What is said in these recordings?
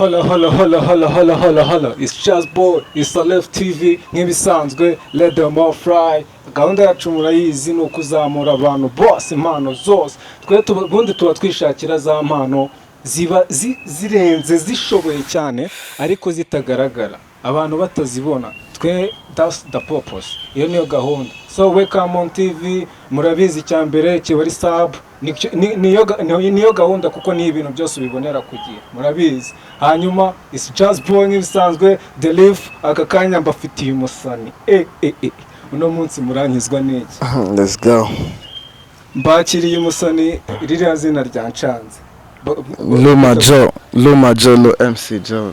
Hola. It's just boy, it's a left TV nk'ibisanzwe, let them all fry. Gahunda yacu murayizi ni ukuzamura abantu bose impano zose. Twe ubundi tuba twishakira za mpano ziba zirenze zishoboye cyane ariko zitagaragara. Abantu batazibona. Twe that's the purpose. Iyo niyo gahunda. So welcome on TV, murabizi cyambere kiba sub. Niyo gahunda kuko ni ibintu byose ubibonera kugiye murabizi. Hanyuma it's just boy nk'ibisanzwe the leaf akakanya mbafitiye umusani uno munsi muranyizwa n'iki. Let's go. Mbakiriye umusani ririya zina ryancanze Luma Joe, Lo MC Joe.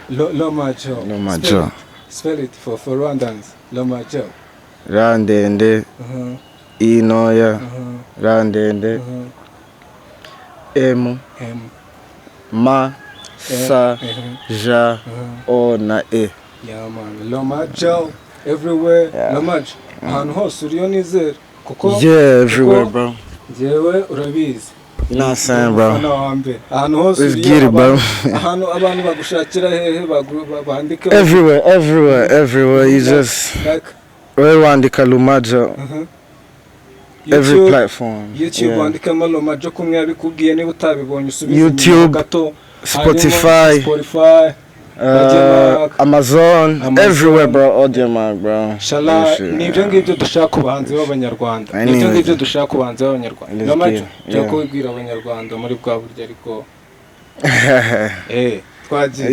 Luma Joe. Spell it for Rwandans. Luma Joe. Randende. Inoya. Randende. M. Ma. Sa. Ja. O na E. Yeah man. Luma Joe. Everywhere. Luma Joe. Ahantu hose uriyo nizera. Kuko everywhere bro. Jewe urabizi. You know what I'm saying, bro? Ahantu hose let's get it, bro. Ahantu abantu bagushakira hehe bandika. Everywhere. You just wandika Luma Joe. Every platform. YouTube wandika Luma Joe kumwe yabikubwiye niba utabibonye usubize YouTube, Spotify, Amazon, everywhere bro, audio mark bro. Shala nibyo ngibyo dushaka kubanza b'abanyarwanda. Nibyo ngibyo dushaka kubanza b'abanyarwanda. Namaje cyako wibwira abanyarwanda muri bwa buryo ariko twagiye.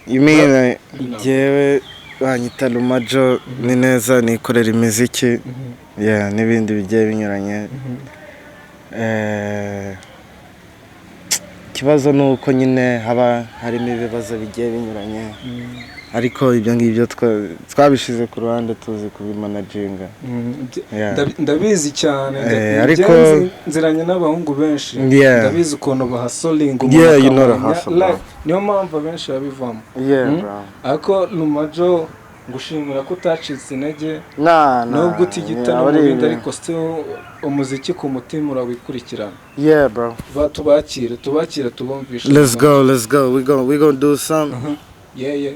You mean jewe banyita Luma Joe ni neza nikorera imiziki. Yeah, n'ibindi bigiye binyuranye. Kibazo nuko nyine haba harimo ibibazo bigiye binyuranye ariko ibyo ngibyo twabishize ku ruhande tuzi kubimanaginga. Ndabizi cyane ariko nziranye n'abahungu benshi ndabizi ukuntu bahasolinga niyo mpamvu benshi babivamo. Ariko Luma Joe ngushimira ko utacitse intege nubwo utigitana mu bindi ariko still umuziki ku mutima urawikurikirana. Yeah bro. Tubakire tubumvishe. Let's go. We gonna do something. Yeah.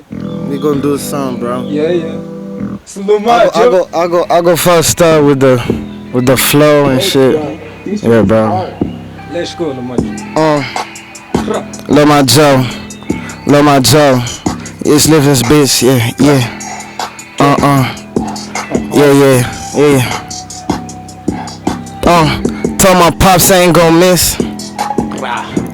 We gonna do something, bro. Yeah. I go first start with the flow and shit. Yeah, bro. Let's go, Luma Joe. Luma Joe. It's living space, yeah. Yeah. Told my pops I ain't gon' miss.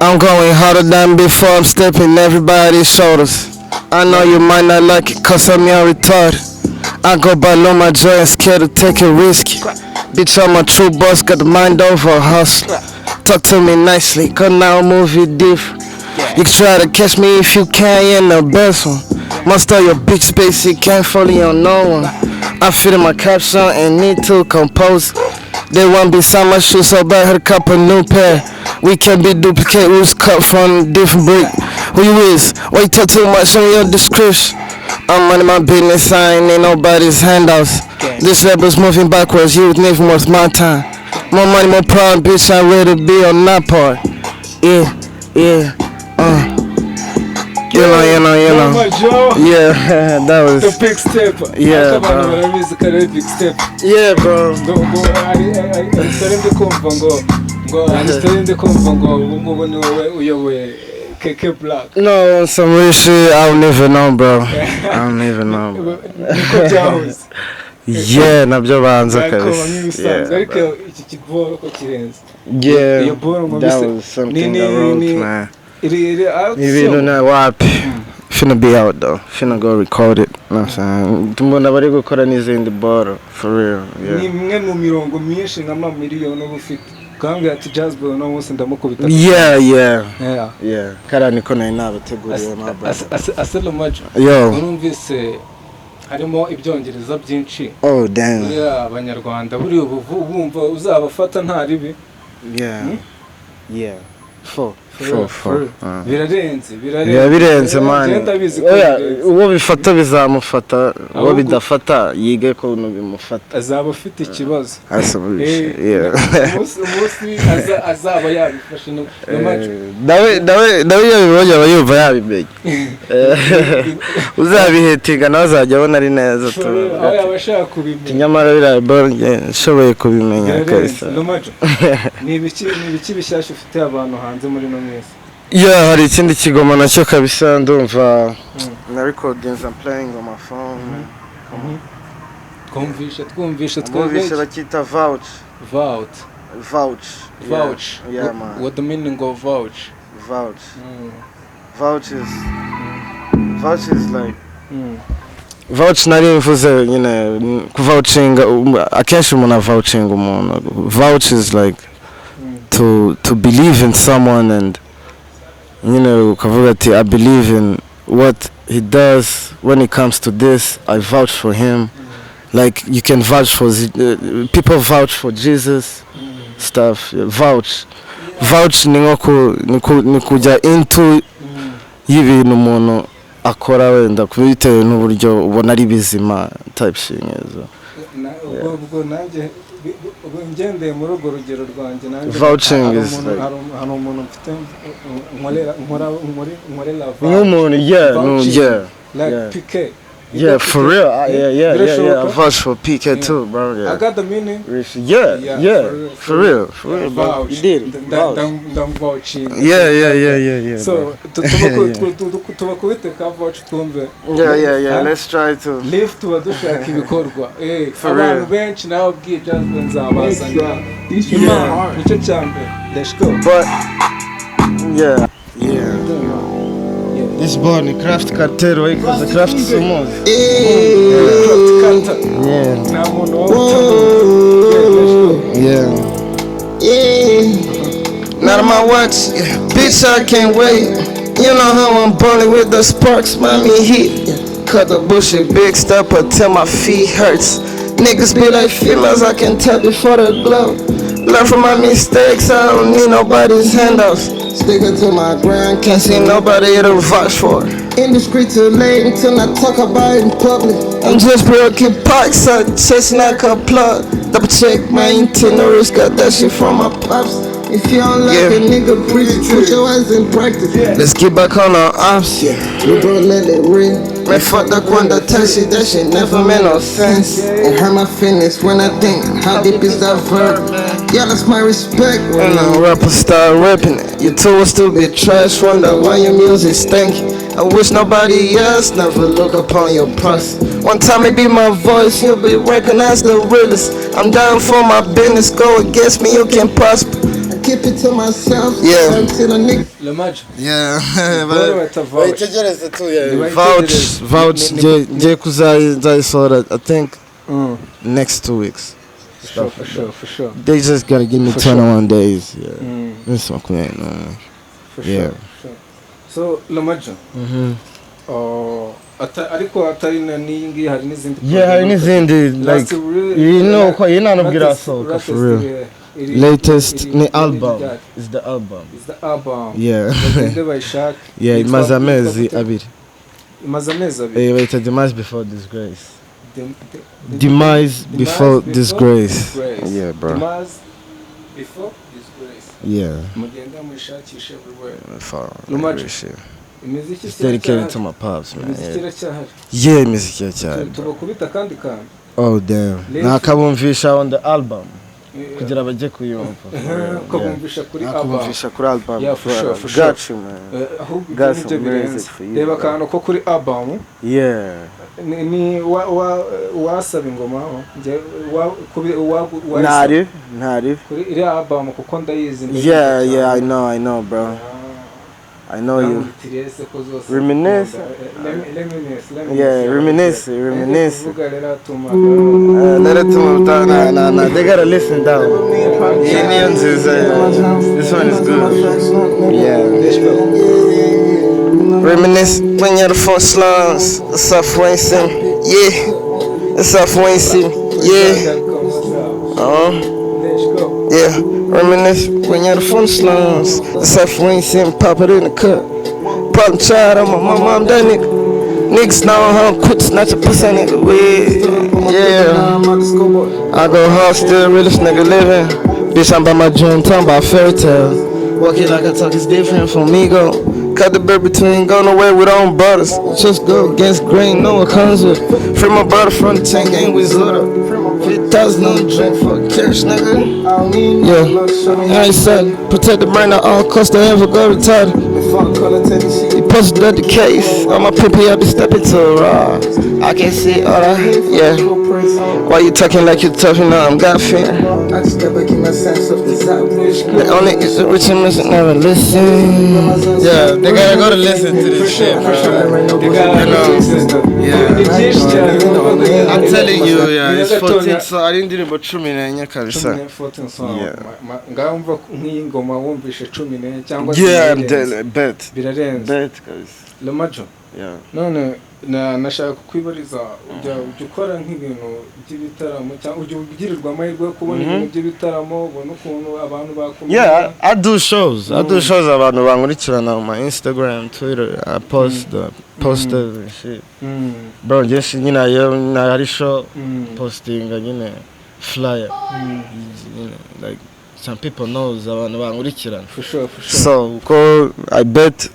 I'm going harder than before, I'm stepping everybody's shoulders. I know you might not like it cause I'm young retarded. I go by Luma Joe and scared to take a risk. Bitch, I'm a true boss, got the mind over a hustler. Talk to me nicely, cause now move you different. You can try to catch me if you can, you're the best one. Must have your big space, you can't follow on no one. I fit in my caption and need to compose. They want beside my shoes, so buy her a couple new pair. We can't be duplicate, we was cut from different brick. Who you is? Why you talk too much on your description? I'm running my business, I ain't need nobody's handouts. This rebel's moving backwards, you was never worth my time. More money, more problem, bitch, I'm ready to be on that part. Yeah. You know. Yeah, that was the big step. Yeah, bro. Big step. Yeah, bro. No, some real shit I don't even know, bro. Yeah, nabyo banza kabisa. Yeah, that was something I wrote, man. Even na wapi. Finna be out though. Finna go record it. You know what I'm saying? Tumbona bari gukora n'izindi boro for real. Yeah. Ni mwe mu mirongo myinshi n'ama miliyoni ubufite. Kambya ati Jazz Boy no munsi ndamukubita. Yeah. Kara niko nabateguriye mabro. Luma Joe. Yo. Urumvise harimo ibyongereza byinshi. Oh damn. Yeah, abanyarwanda buri ubu bumva uzabafata nta ribi. Yeah. 4 birarenze man. Uwo bifata bizamufata, uwo bidafata yige ko bimufata. Azaba afite ikibazo. Umunsi azaba yabifashe no macho. Dawe yabibonye abayumva yabimenye. Uzabihetinga nawe azajya abona ari neza tu. Aho yabashaka kubimenya. Nyamara birabonye nshoboye kubimenya kabisa. No macho. Ni ibiki bishyashya ufite abantu hanze muri no mwese. Hari ikindi kigoma nacyo kabisa ndumva na recordings I'm playing on my phone. Twumvisha bakita vouch. Yeah man. What the meaning of vouch? Vouch is like vouch nari mvuze nyine kuvouchinga akenshi umuntu avouchinga umuntu. Vouch is like to believe in someone and ukavuga ati I believe in what he does when it comes to this. I vouch for him. Like you can vouch for people vouch for Jesus stuff. Vouch ni kujya into y'ibintu umuntu akora wenda kubitewe n'uburyo ubona ari bizima type shit neza. Ubwo nanjye ngendeye muri urwo rugero rwanjye nanjye vouching is hano umuntu mfite nkorera nk'umuntu like PK. Yeah, for real. I vouch for PK too, bro. Yeah. I got the meaning. Yeah. For real, bro. You did it. Them vouching. Yeah. So, tubakubite ka vouch twumve. Yeah. Let's try to live to dushaka ibikorwa. Abantu benshi nawe bwije nzabazanya. Nicyo cyambe. Let's go. But yeah. This boy craft cartel way cause the craft so much. Craft cartel. Yeah. Not on my watch. Bitch, I can't wait. You know how I'm balling with the sparks, mommy heat. Cut the bullshit big step until my feet hurts. Niggas be like females, I can tell before the glow. Learn from my mistakes, I don't need nobody's handouts. Sticking to my grind, can't see nobody to vouch for. Indiscreet too late until I talk about it in public. I'm just broken parkside, chasing like a plug. Double check my itineraries, got that shit from my pops. If you don't like a nigga preach, put your ass in practice. Let's get back on our ops. We gon' let it ring. Man, fuck that Rwanda taxi, that shit never made no sense. It hurt my feelings when I think, how deep is that verb? Yeah, that's my respect. When a rapper start rapping it, you told us to be trash. Wonder why your music stank. I wish nobody else never look upon your price. One time it be my voice, you'll be recognized the realest. I'm down for my business, go against me, you can prosper. Keep it to myself. Until a nigga. Le match. Itegereze tu vouch je kuzayisora I think next 2 weeks. For sure. They just gotta give me 21 days. That's okay. For sure. So le match. Ariko atari n'ingi hari n'izindi. Hari n'izindi like ko nabwira soka for real. Latest ni album. It's the album. Yeah. Imaze amezi abiri. Wait, Demise Before Disgrace. Demise Before Disgrace. Yeah, bro. Demise Before Disgrace. Yeah. Mugenda mwishakisha everywhere. For it's dedicated to my pops, man. Imiziki iracyahari. Tubakubita kandi kandi. Oh damn. Nakabumvisha on the album. Kugira bajye kuyumva. Kubumvisha kuri album. Yeah, for sure. Got you, man. Got some music for you. Reba kantu ko kuri album. Yeah. Ni wasaba ingoma aho. Ntari. Kuri iri album kuko ndayizi. Yeah, I know, bro. I know you. Reminisce. Reminisce. They gotta listen down. This one is good. Yeah. Reminisce when you're the four slums. It's up Wednesday. Yeah. It's up Wednesday. Yeah. Yeah. Reminisce when you're the phone slums. Except when you see him pop it in the cup. Problem child, I'm my mom, that nigga. Niggas now home quit snatch a pussy nigga with. Yeah. I go hard still, realest nigga living. Bitch, I'm by my dream, talking about fairy tales. Walk it like I talk is different from me go. Cut the bird between, go nowhere with own brothers. Just go against grain, no one comes with. Free my brother from the tank, ain't with Zluda. 50,000 on the drink for a cash, nigga. Yeah, I ain't said protect the brain at all costs, I ever go retarded. He posted up the case, on my pimpy, I be stepping to a raw. I can see all that, yeah. Why you talking like you tough, you know I'm God fear. I just gotta keep my sense of the only is the rich and rich never listen. Yeah, they gotta go to listen to this shit, bro. They gotta listen. Yeah. I'm telling you, yeah, it's 14 so I didn't do it but 10 kabisa. 14 so ngamba nk'ingoma wumvishe 10 cyangwa yeah, bet birarenze kabisa. Le majo. Yeah. None nashaka kwibariza ujya ukora nk'ibintu by'ibitaramo cyangwa ujya ugirirwa amahirwe yo kubona ibintu by'ibitaramo ubona ukuntu abantu bakumenya. Yeah, I do shows. I do shows abantu bankurikirana on my Instagram, Twitter. I post posters and shit. Bro, just you know, hari show posting nyine flyer. You know, like some people knows abantu bankurikirana. For sure. So, I bet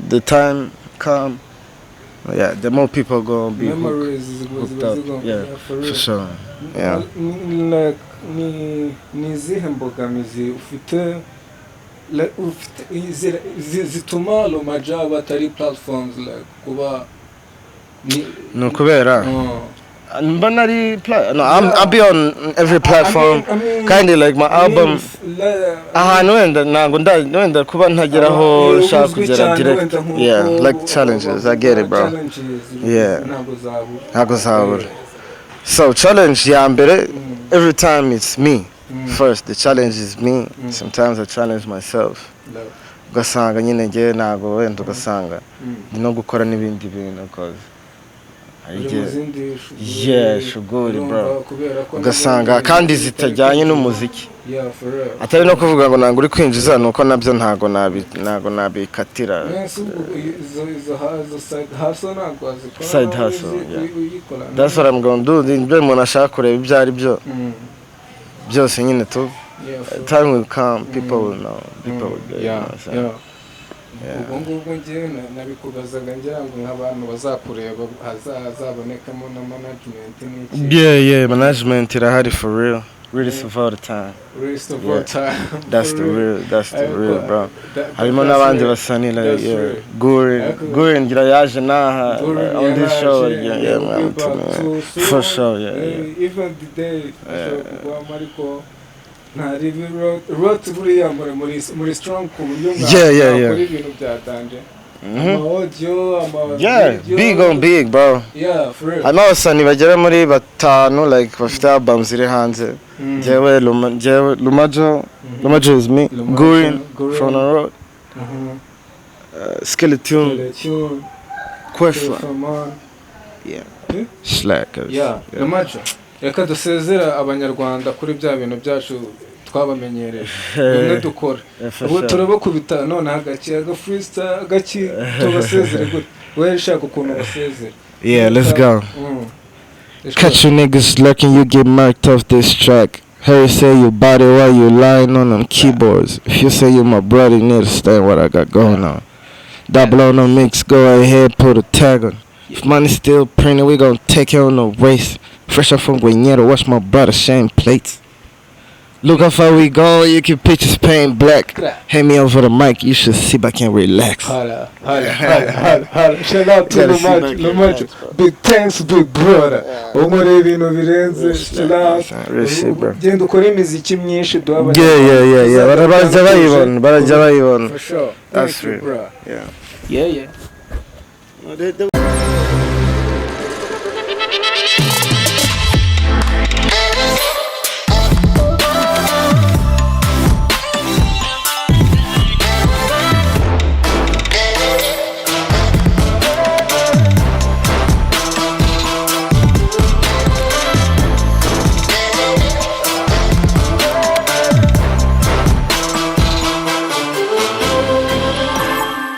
the time come. Yeah, the more people gonna be hooked up. Yeah, for sure. Yeah. Ni zihe mbogamizi ufite zituma Lomaja batari platforms like kuba no kubera but I'll be on every platform. Kind of like my album. No, kuba ntageraho shaka kugera direct. Yeah, like challenges. I get it, bro. Yeah. Ntago zabura. So challenge ya mbere every time it's me. First the challenge is me. Sometimes I challenge myself. Ugasanga nyine ngiye nago wenda ugasanga no gukora n'ibindi bintu cause yeah, shuguri bro. Ugasanga kandi zitajyanye n'umuziki. Yeah, for real. Atari no kuvuga ngo nanguri kwinjiza nuko nabyo ntago nabikatira. Side hustle, yeah. That's what I'm going to do. Ibyo umuntu ashaka kureba ibyo ari byo. Byose nyine tu. Time will come, people will know. People will get, yeah. Ubwo ngiye nabikubazaga ngira ngo nk'abantu bazakureba hazabonekamo na management n'iki. Yeah, management irahari for real. Realist of all the time. Realist of all time. That's the real, bro. Harimo n'abandi basanira, yeah. Gurin ngira yaje naha on this show, yeah, man. For sure, yeah. Even the day Mariko wrote buriya muri strong ku buryo kuri ibintu byatanje. Yeah, big on big, bro. Yeah, for real. I'm also bagera muri batanu like bafite albums ziri hanze. Jewe Lumajo is me. Gurin from the road. Skeleton. Kwefa. Yeah. Slack. Yeah, Lumajo. Reka dusezera abanyarwanda kuri bya bintu byacu twabamenyereye. None dukora. Ubu turabakubita none hagaki aga freestyle gaki tubasezere gute. Wewe shaka ukuntu basezere. Yeah, let's go. Catch you niggas lurking, you get marked off this track. Hear you say you body while you lying on them keyboards. If you say you my brother, you need to understand what I got going on. Double on the mix, go ahead, put a tag on. If money still printing, we gon' take it on the race. Fresh up from Guinea, watch my brother shame plates. Look how far we go, you can pictures paint black. Hand me over the mic, you should see back and relax. Holla. Shout out to Lomajo. Big thanks, big brother. Umure ibintu birenze. Shout out. Genda ukora imiziki myinshi duha. Yeah. Barajya bayibona. For sure. That's real. Yeah.